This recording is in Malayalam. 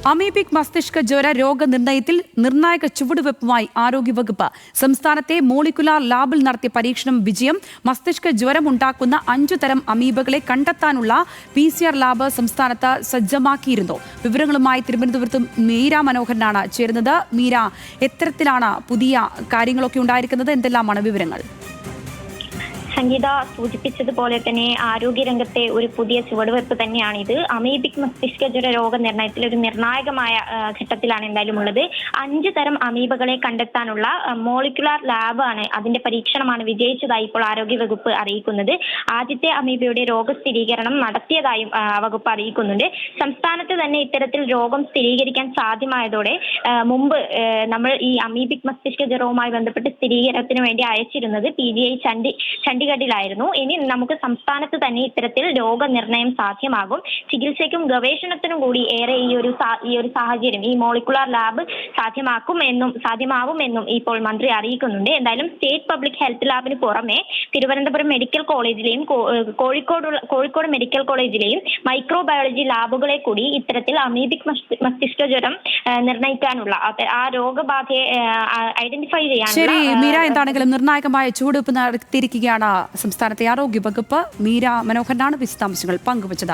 അമീബിക് മസ്തിഷ്ക ജ്വര രോഗനിർണയത്തിൽ നിർണായക ചുവടുവെപ്പുമായി ആരോഗ്യവകുപ്പ്. സംസ്ഥാനത്തെ മോളിക്കുലാർ ലാബിൽ നടത്തിയ പരീക്ഷണം വിജയം. മസ്തിഷ്ക ജ്വരമുണ്ടാക്കുന്ന 5 തരം അമീബകളെ കണ്ടെത്താനുള്ള PCR ലാബ് സംസ്ഥാനത്ത് സജ്ജമാക്കിയിരുന്നു. വിവരങ്ങളുമായി തിരുവനന്തപുരത്ത് മീര മനോഹരനാണ് ചേരുന്നത്. മീര, എത്തരത്തിലാണ് പുതിയ കാര്യങ്ങളൊക്കെ ഉണ്ടായിരിക്കുന്നത്? എന്തെല്ലാമാണ് വിവരങ്ങൾ? സംഗീത സൂചിപ്പിച്ചതുപോലെ തന്നെ ആരോഗ്യരംഗത്തെ ഒരു പുതിയ ചുവടുവെപ്പ് തന്നെയാണിത്. അമീബിക് മസ്തിഷ്ക ജ്വര രോഗനിർണയത്തിൽ ഒരു നിർണായകമായ ഘട്ടത്തിലാണ് എന്തായാലും ഉള്ളത്. 5 തരം അമീബകളെ കണ്ടെത്താനുള്ള മോളിക്കുലാർ ലാബാണ്, അതിന്റെ പരീക്ഷണമാണ് വിജയിച്ചതായി ഇപ്പോൾ ആരോഗ്യവകുപ്പ് അറിയിക്കുന്നത്. ആദ്യത്തെ അമീബയുടെ രോഗസ്ഥിരീകരണം നടത്തിയതായും വകുപ്പ് അറിയിക്കുന്നുണ്ട്. സംസ്ഥാനത്ത് തന്നെ ഇത്തരത്തിൽ രോഗം സ്ഥിരീകരിക്കാൻ സാധ്യമായതോടെ മുമ്പ് നമ്മൾ ഈ അമീബിക് മസ്തിഷ്ക ജ്വരവുമായി ബന്ധപ്പെട്ട് സ്ഥിരീകരണത്തിന് വേണ്ടി അയച്ചിരുന്നത് PGI ചണ്ഡീഗഡിലായിരുന്നു. ഇനി നമുക്ക് സംസ്ഥാനത്ത് തന്നെ ഇത്തരത്തിൽ രോഗനിർണയം സാധ്യമാകും. ചികിത്സയ്ക്കും ഗവേഷണത്തിനും കൂടി ഏറെ ഈ ഒരു സാഹചര്യം ഈ മോളിക്കുലാർ ലാബ് സാധ്യമാവുമെന്നും ഇപ്പോൾ മന്ത്രി അറിയിക്കുന്നുണ്ട്. എന്തായാലും സ്റ്റേറ്റ് പബ്ലിക് ഹെൽത്ത് ലാബിന് പുറമെ തിരുവനന്തപുരം മെഡിക്കൽ കോളേജിലെയും കോഴിക്കോട് മെഡിക്കൽ കോളേജിലെയും മൈക്രോബയോളജി ലാബുകളെ കൂടി ഇത്തരത്തിൽ അമീബിക് മസ്തിഷ്ക ജ്വരം നിർണ്ണയിക്കാനുള്ള ആ രോഗബാധയെ ഐഡന്റിഫൈ ശരി മീര, ചെയ്യാൻ എന്താണെങ്കിലും നിർണായകമായ ചുവടുവെപ്പ് നടത്തിയിരിക്കുകയാണ് സംസ്ഥാനത്തെ ആരോഗ്യവകുപ്പ്. മീര മനോഹരനാണ് വിശദാംശങ്ങൾ പങ്കുവച്ചത്.